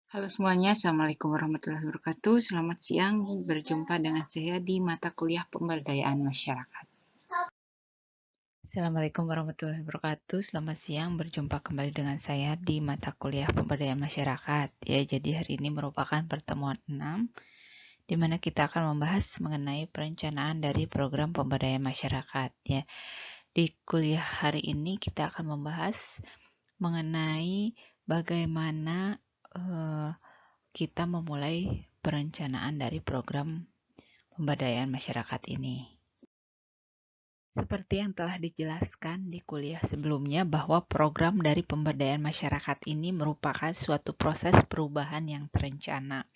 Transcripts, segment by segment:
Halo semuanya, Assalamualaikum warahmatullahi wabarakatuh. Selamat siang, berjumpa dengan saya di mata kuliah pemberdayaan masyarakat. Assalamualaikum warahmatullahi wabarakatuh. Selamat siang, berjumpa kembali dengan saya di mata kuliah pemberdayaan masyarakat. Ya, jadi hari ini merupakan pertemuan 6, di mana kita akan membahas mengenai perencanaan dari program pemberdayaan masyarakat. Ya, di kuliah hari ini kita akan membahas mengenai bagaimana kita memulai perencanaan dari program pemberdayaan masyarakat ini. Seperti yang telah dijelaskan di kuliah sebelumnya bahwa program dari pemberdayaan masyarakat ini merupakan suatu proses perubahan yang terencana,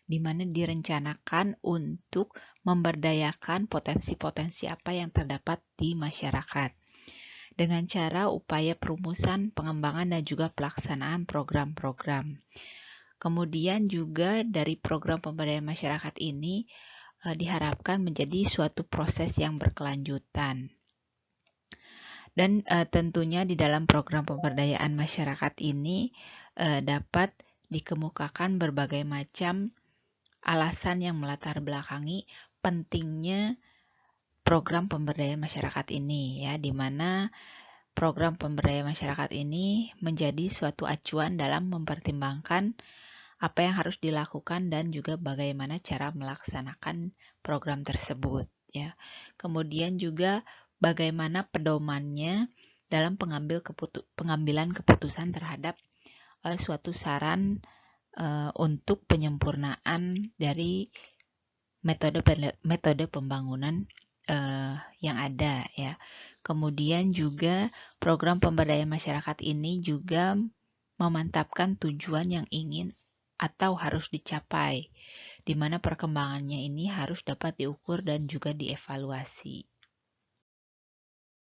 di mana direncanakan untuk memberdayakan potensi-potensi apa yang terdapat di masyarakat dengan cara upaya perumusan, pengembangan, dan juga pelaksanaan program-program. Kemudian juga dari program pemberdayaan masyarakat ini diharapkan menjadi suatu proses yang berkelanjutan. Dan tentunya di dalam program pemberdayaan masyarakat ini dapat dikemukakan berbagai macam alasan yang melatar belakangi pentingnya program pemberdayaan masyarakat ini, ya, di mana program pemberdayaan masyarakat ini menjadi suatu acuan dalam mempertimbangkan apa yang harus dilakukan dan juga bagaimana cara melaksanakan program tersebut, ya. Kemudian juga bagaimana pedomannya dalam pengambilan keputusan terhadap suatu saran untuk penyempurnaan dari metode pembangunan yang ada, ya. Kemudian juga program pemberdayaan masyarakat ini juga memantapkan tujuan yang ingin atau harus dicapai, di mana perkembangannya ini harus dapat diukur dan juga dievaluasi.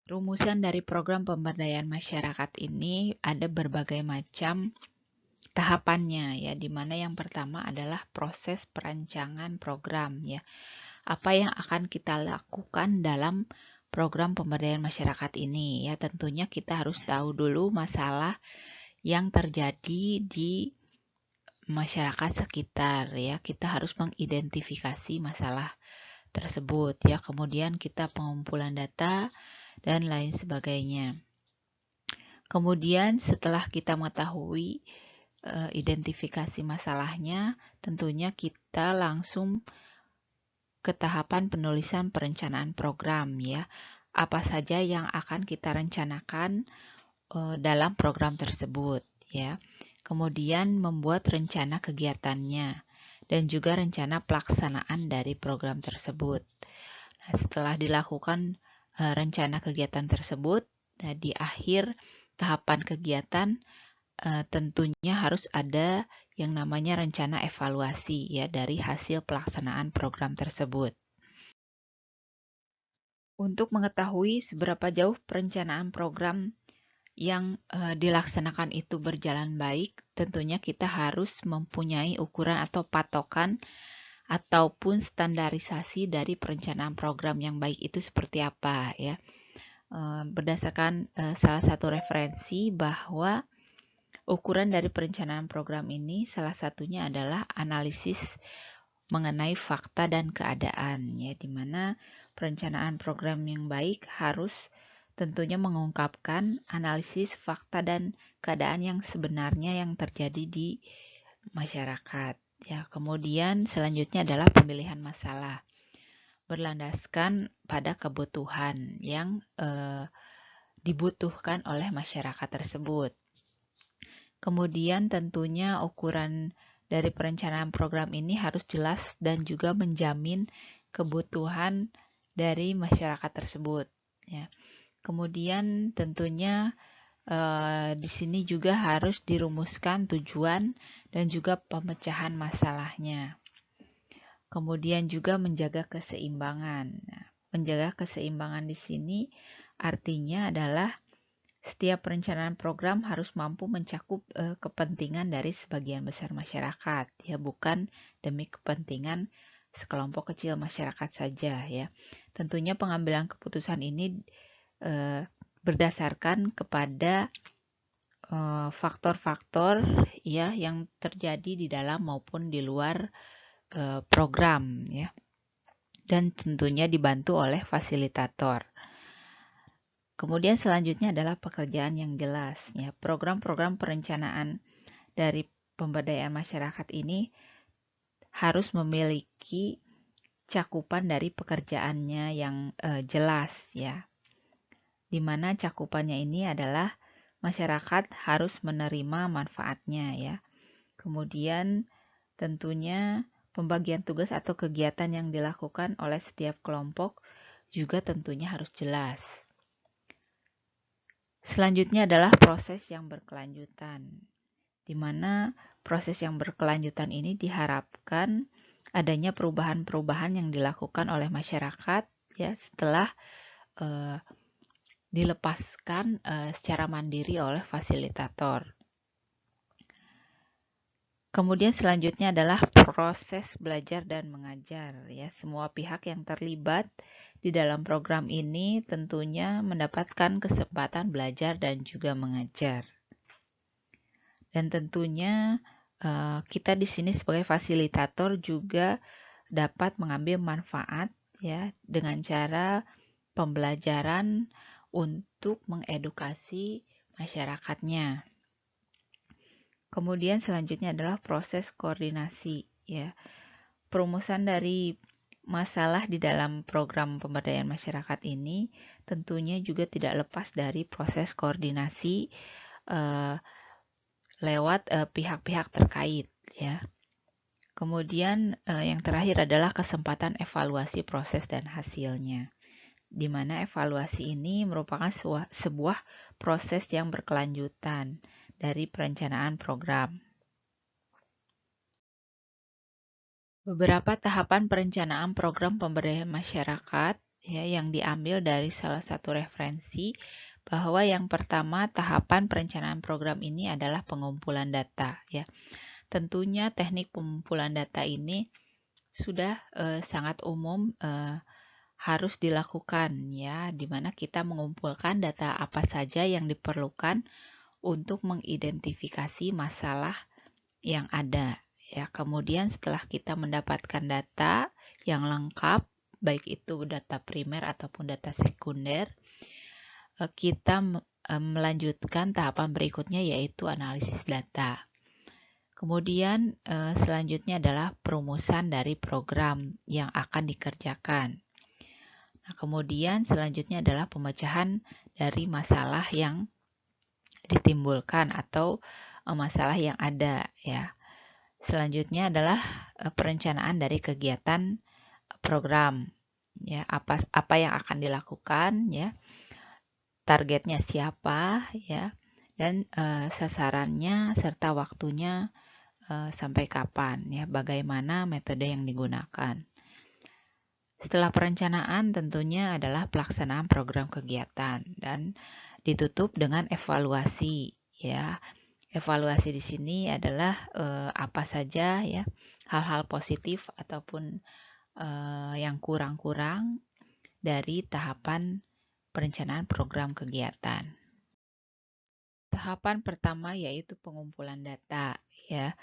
Rumusan dari program pemberdayaan masyarakat ini ada berbagai macam tahapannya, ya, di mana yang pertama adalah proses perancangan program, ya. Apa yang akan kita lakukan dalam program pemberdayaan masyarakat ini, ya, tentunya kita harus tahu dulu masalah yang terjadi di masyarakat sekitar, ya. Kita harus mengidentifikasi masalah tersebut, ya. Kemudian kita pengumpulan data dan lain sebagainya. Kemudian setelah kita mengetahui identifikasi masalahnya, tentunya kita langsung ke tahapan penulisan perencanaan program, ya. Apa saja yang akan kita rencanakan dalam program tersebut, ya. Kemudian membuat rencana kegiatannya dan juga rencana pelaksanaan dari program tersebut. Nah, setelah dilakukan rencana kegiatan tersebut, di akhir tahapan kegiatan tentunya harus ada yang namanya rencana evaluasi, ya, dari hasil pelaksanaan program tersebut. Untuk mengetahui seberapa jauh perencanaan program yang dilaksanakan itu berjalan baik, tentunya kita harus mempunyai ukuran atau patokan ataupun standarisasi dari perencanaan program yang baik itu seperti apa, ya. Berdasarkan salah satu referensi bahwa ukuran dari perencanaan program ini salah satunya adalah analisis mengenai fakta dan keadaan, ya, di mana perencanaan program yang baik harus tentunya mengungkapkan analisis fakta dan keadaan yang sebenarnya yang terjadi di masyarakat, ya. Kemudian selanjutnya adalah pemilihan masalah berlandaskan pada kebutuhan yang dibutuhkan oleh masyarakat tersebut. Kemudian tentunya ukuran dari perencanaan program ini harus jelas dan juga menjamin kebutuhan dari masyarakat tersebut, ya. Kemudian tentunya di sini juga harus dirumuskan tujuan dan juga pemecahan masalahnya. Kemudian juga menjaga keseimbangan. Nah, menjaga keseimbangan di sini artinya adalah setiap perencanaan program harus mampu mencakup kepentingan dari sebagian besar masyarakat, ya, bukan demi kepentingan sekelompok kecil masyarakat saja, ya. Tentunya pengambilan keputusan ini berdasarkan kepada faktor-faktor ya yang terjadi di dalam maupun di luar program ya. Dan tentunya dibantu oleh fasilitator. Kemudian selanjutnya adalah pekerjaan yang jelas ya. Program-program perencanaan dari pemberdayaan masyarakat ini harus memiliki cakupan dari pekerjaannya yang jelas ya. Di mana cakupannya ini adalah masyarakat harus menerima manfaatnya ya. Kemudian tentunya pembagian tugas atau kegiatan yang dilakukan oleh setiap kelompok juga tentunya harus jelas. Selanjutnya adalah proses yang berkelanjutan, di mana proses yang berkelanjutan ini diharapkan adanya perubahan-perubahan yang dilakukan oleh masyarakat ya setelah dilepaskan secara mandiri oleh fasilitator. Kemudian selanjutnya adalah proses belajar dan mengajar ya. Semua pihak yang terlibat di dalam program ini tentunya mendapatkan kesempatan belajar dan juga mengajar. Dan tentunya kita di sini sebagai fasilitator juga dapat mengambil manfaat ya dengan cara pembelajaran untuk mengedukasi masyarakatnya. Kemudian selanjutnya adalah proses koordinasi ya. Perumusan dari masalah di dalam program pemberdayaan masyarakat ini tentunya juga tidak lepas dari proses koordinasi lewat pihak-pihak terkait ya. Kemudian yang terakhir adalah kesempatan evaluasi proses dan hasilnya, di mana evaluasi ini merupakan sebuah proses yang berkelanjutan dari perencanaan program. Beberapa tahapan perencanaan program pemberdayaan masyarakat ya yang diambil dari salah satu referensi bahwa yang pertama tahapan perencanaan program ini adalah pengumpulan data ya. Tentunya teknik pengumpulan data ini sudah sangat umum harus dilakukan ya, di mana kita mengumpulkan data apa saja yang diperlukan untuk mengidentifikasi masalah yang ada. Ya, kemudian setelah kita mendapatkan data yang lengkap, baik itu data primer ataupun data sekunder, kita melanjutkan tahapan berikutnya yaitu analisis data. Kemudian selanjutnya adalah perumusan dari program yang akan dikerjakan. Nah, kemudian selanjutnya adalah pemecahan dari masalah yang ditimbulkan atau masalah yang ada ya. Selanjutnya adalah perencanaan dari kegiatan program ya, apa yang akan dilakukan ya, targetnya siapa ya, dan sasarannya serta waktunya sampai kapan ya, bagaimana metode yang digunakan. Setelah perencanaan tentunya adalah pelaksanaan program kegiatan dan ditutup dengan evaluasi ya. Evaluasi di sini adalah apa saja ya hal-hal positif ataupun yang kurang-kurang dari tahapan perencanaan program kegiatan. Tahapan pertama yaitu pengumpulan data ya,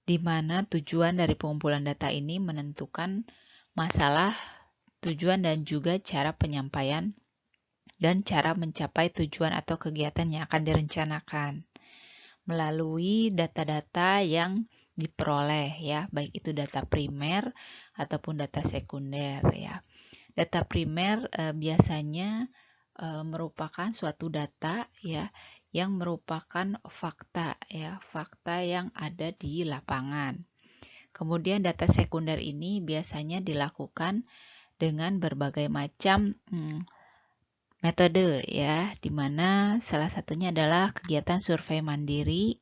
di mana tujuan dari pengumpulan data ini menentukan masalah, tujuan dan juga cara penyampaian dan cara mencapai tujuan atau kegiatan yang akan direncanakan melalui data-data yang diperoleh ya, baik itu data primer ataupun data sekunder ya. Data primer biasanya merupakan suatu data ya yang merupakan fakta ya, fakta yang ada di lapangan. Kemudian data sekunder ini biasanya dilakukan dengan berbagai macam metode ya, di mana salah satunya adalah kegiatan survei mandiri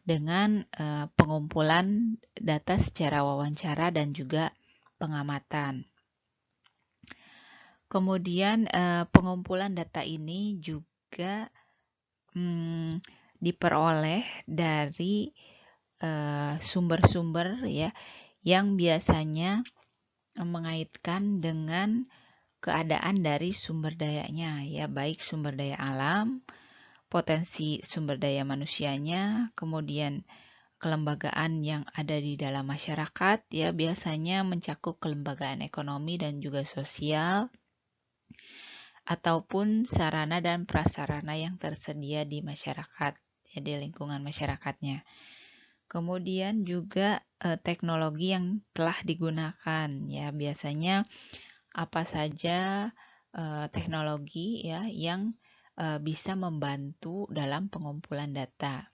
dengan pengumpulan data secara wawancara dan juga pengamatan. Kemudian pengumpulan data ini juga diperoleh dari sumber-sumber ya yang biasanya mengaitkan dengan keadaan dari sumber dayanya ya, baik sumber daya alam potensi sumber daya manusianya, kemudian kelembagaan yang ada di dalam masyarakat, ya biasanya mencakup kelembagaan ekonomi dan juga sosial, ataupun sarana dan prasarana yang tersedia di masyarakat, ya di lingkungan masyarakatnya. Kemudian juga teknologi yang telah digunakan, ya biasanya apa saja teknologi ya yang bisa membantu dalam pengumpulan data.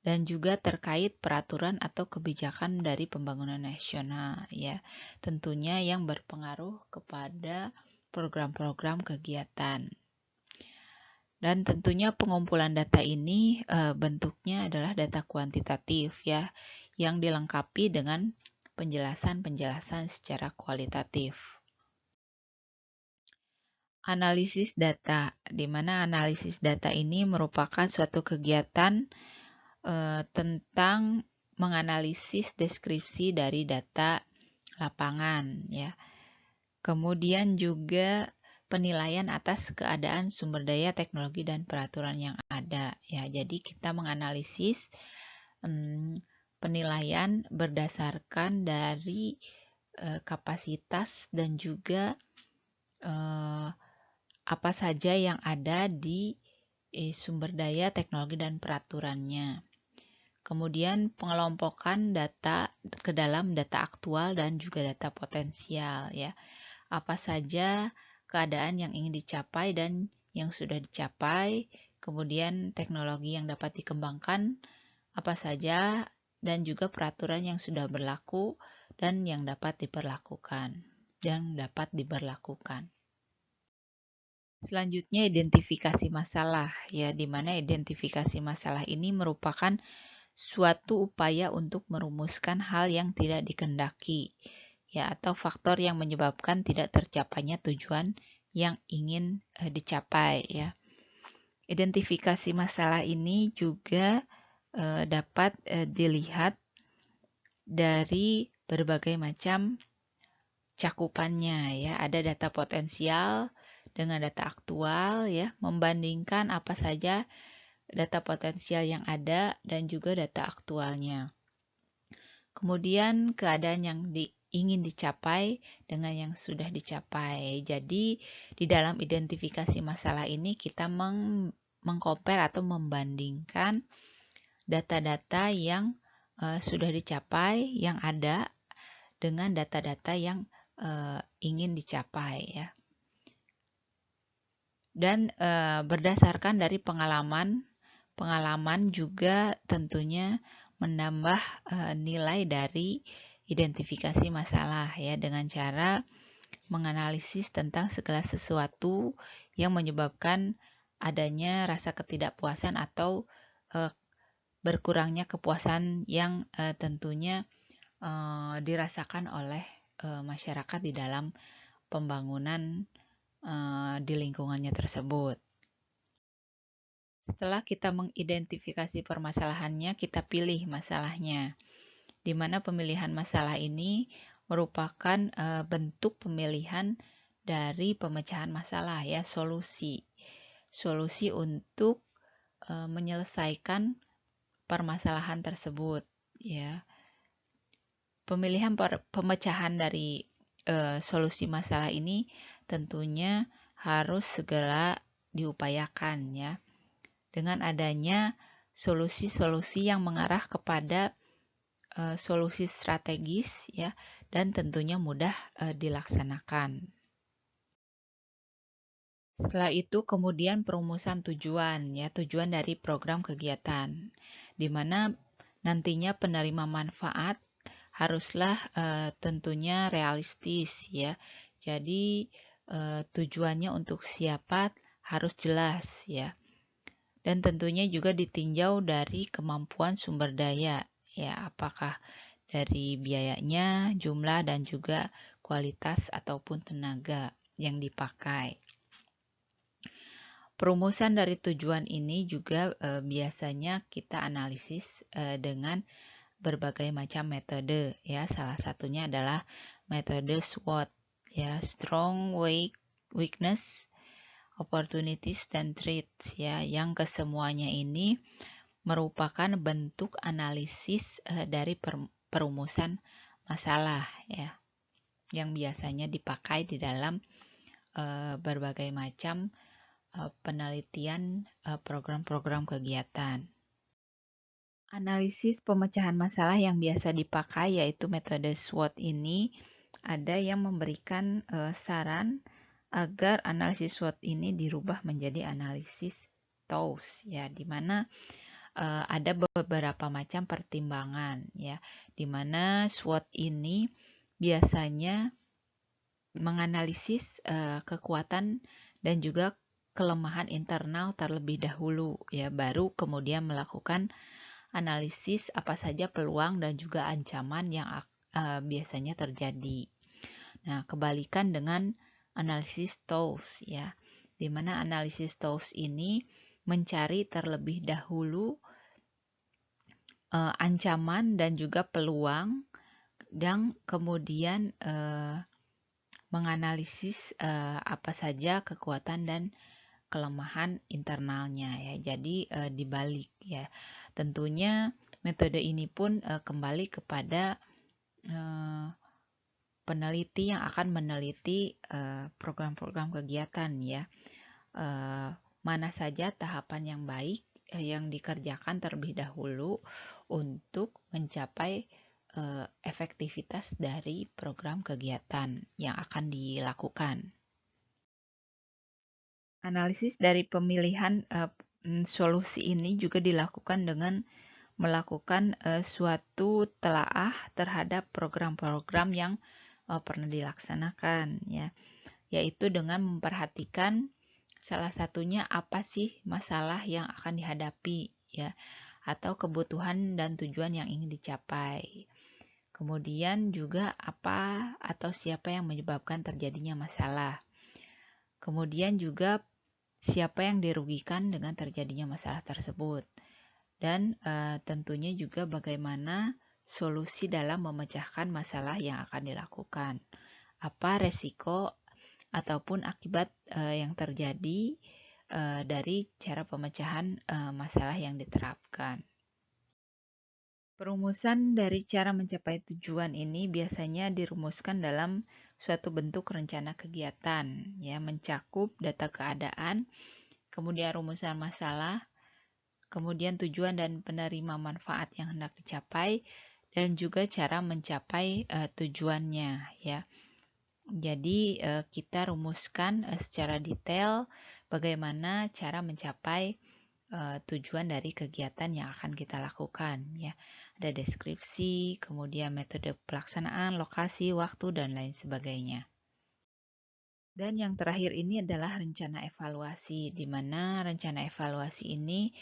Dan juga terkait peraturan atau kebijakan dari pembangunan nasional, ya tentunya yang berpengaruh kepada program-program kegiatan. Dan tentunya pengumpulan data ini bentuknya adalah data kuantitatif, ya yang dilengkapi dengan penjelasan-penjelasan secara kualitatif. Analisis data, di mana analisis data ini merupakan suatu kegiatan tentang menganalisis deskripsi dari data lapangan, ya. Kemudian juga penilaian atas keadaan sumber daya, teknologi, dan peraturan yang ada, ya. Jadi kita menganalisis penilaian berdasarkan dari kapasitas dan juga apa saja yang ada di sumber daya, teknologi, dan peraturannya. Kemudian pengelompokan data ke dalam data aktual dan juga data potensial, ya. Apa saja keadaan yang ingin dicapai dan yang sudah dicapai, kemudian teknologi yang dapat dikembangkan apa saja, dan juga peraturan yang sudah berlaku dan yang dapat diberlakukan. Selanjutnya identifikasi masalah, ya, di mana identifikasi masalah ini merupakan suatu upaya untuk merumuskan hal yang tidak dikehendaki, ya, atau faktor yang menyebabkan tidak tercapainya tujuan yang ingin dicapai, ya. Identifikasi masalah ini juga dapat dilihat dari berbagai macam cakupannya, ya. Ada data potensial dengan data aktual, ya, membandingkan apa saja data potensial yang ada dan juga data aktualnya. Kemudian keadaan yang ingin dicapai dengan yang sudah dicapai. Jadi di dalam identifikasi masalah ini kita mengcompare atau membandingkan data-data yang sudah dicapai, yang ada, dengan data-data yang ingin dicapai, ya. Dan berdasarkan dari pengalaman juga tentunya menambah nilai dari identifikasi masalah, ya, dengan cara menganalisis tentang segala sesuatu yang menyebabkan adanya rasa ketidakpuasan atau berkurangnya kepuasan yang tentunya dirasakan oleh masyarakat di dalam pembangunan di lingkungannya tersebut. Setelah kita mengidentifikasi permasalahannya, kita pilih masalahnya, di mana pemilihan masalah ini merupakan bentuk pemilihan dari pemecahan masalah, ya, solusi untuk menyelesaikan permasalahan tersebut, ya. Pemilihan pemecahan dari solusi masalah ini tentunya harus segera diupayakan, ya, dengan adanya solusi-solusi yang mengarah kepada solusi strategis, ya, dan tentunya mudah dilaksanakan. Setelah itu kemudian perumusan tujuan, ya, tujuan dari program kegiatan, di mana nantinya penerima manfaat haruslah tentunya realistis, ya. Jadi tujuannya untuk siapa harus jelas, ya. Dan tentunya juga ditinjau dari kemampuan sumber daya, ya, apakah dari biayanya, jumlah, dan juga kualitas ataupun tenaga yang dipakai. Perumusan dari tujuan ini juga biasanya kita analisis dengan berbagai macam metode, ya. Salah satunya adalah metode SWOT, ya, strong, weakness, opportunities, dan threats ya, yang kesemuanya ini merupakan bentuk analisis dari perumusan masalah ya, yang biasanya dipakai di dalam berbagai macam penelitian program-program kegiatan. Analisis pemecahan masalah yang biasa dipakai yaitu metode SWOT ini ada yang memberikan saran agar analisis SWOT ini dirubah menjadi analisis TOWS ya, di mana ada beberapa macam pertimbangan ya, di mana SWOT ini biasanya menganalisis kekuatan dan juga kelemahan internal terlebih dahulu ya, baru kemudian melakukan analisis apa saja peluang dan juga ancaman yang biasanya terjadi. Nah, kebalikan dengan analisis TOWS ya, di mana analisis TOWS ini mencari terlebih dahulu ancaman dan juga peluang, dan kemudian menganalisis apa saja kekuatan dan kelemahan internalnya ya. Jadi dibalik ya. Tentunya metode ini pun kembali kepada peneliti yang akan meneliti program-program kegiatan ya. Mana saja tahapan yang baik yang dikerjakan terlebih dahulu untuk mencapai efektivitas dari program kegiatan yang akan dilakukan. Analisis dari pemilihan solusi ini juga dilakukan dengan melakukan suatu telaah terhadap program-program yang pernah dilaksanakan ya, yaitu dengan memperhatikan salah satunya apa sih masalah yang akan dihadapi ya, atau kebutuhan dan tujuan yang ingin dicapai. Kemudian juga apa atau siapa yang menyebabkan terjadinya masalah. Kemudian juga siapa yang dirugikan dengan terjadinya masalah tersebut. Dan tentunya juga bagaimana solusi dalam memecahkan masalah yang akan dilakukan. Apa resiko ataupun akibat yang terjadi dari cara pemecahan masalah yang diterapkan. Perumusan dari cara mencapai tujuan ini biasanya dirumuskan dalam suatu bentuk rencana kegiatan, ya, mencakup data keadaan, kemudian rumusan masalah, kemudian tujuan dan penerima manfaat yang hendak dicapai, dan juga cara mencapai tujuannya, ya. Jadi kita rumuskan secara detail bagaimana cara mencapai tujuan dari kegiatan yang akan kita lakukan, ya. Ada deskripsi, kemudian metode pelaksanaan, lokasi, waktu, dan lain sebagainya. Dan yang terakhir ini adalah rencana evaluasi, di mana rencana evaluasi ini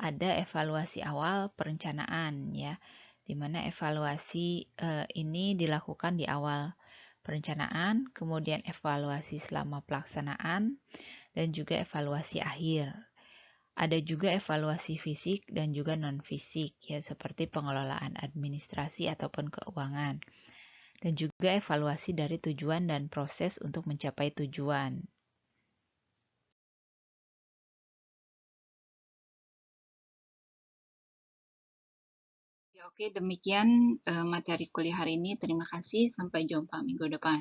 ada evaluasi awal perencanaan ya, di mana evaluasi ini dilakukan di awal perencanaan, kemudian evaluasi selama pelaksanaan, dan juga evaluasi akhir. Ada juga evaluasi fisik dan juga non-fisik ya, seperti pengelolaan administrasi ataupun keuangan. Dan juga evaluasi dari tujuan dan proses untuk mencapai tujuan. Ya, oke, demikian materi kuliah hari ini. Terima kasih. Sampai jumpa minggu depan.